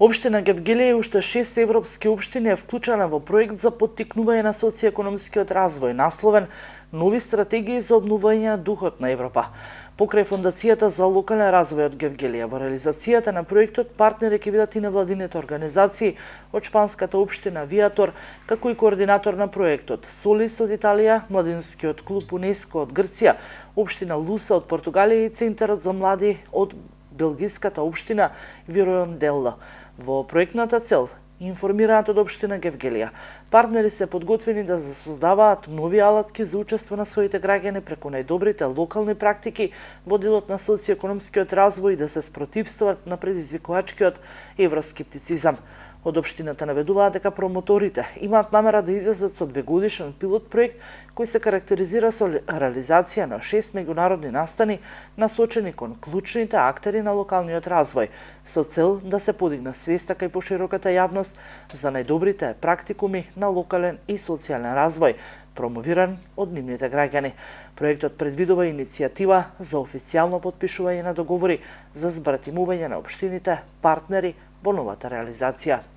Општина Гевгелија и уште 6 европски општини е вклучена во проект за поттикнување на социјекономскиот развој, насловен Нови стратегии за обновување на духот на Европа. Покрај Фондацијата за локален развој од Гевгелија, во реализацијата на проектот партнери ќе бидат и невладините организации од шпанската општина Виатор, како и координатор на проектот Солис од Италија, Младинскиот клуб УНЕСКО од Грција, општина Луса од Португалија и Центарот за млади од белгиската општина Виројонделло. Во проектната цел информираат од општина Гевгелија. Партнери се подготвени да создаваат нови алатки за учество на своите граѓани преку најдобрите локални практики во делот на социјекономскиот развој и да се спротивствуваат на предизвикувачкиот евроскептицизам. Од општината наведуваат дека промоторите имаат намера да излезат со 2-годишен пилот проект кој се карактеризира со реализација на 6 меѓународни настани насочени кон клучните актери на локалниот развој, со цел да се подигне свеста кај пошироката јавност за најдобрите практикуми на локален и социјален развој, промовиран од нивните граѓани. Проектот предвидува иницијатива за официјално потпишување на договори за збратимување на општините партнери во новата реализација.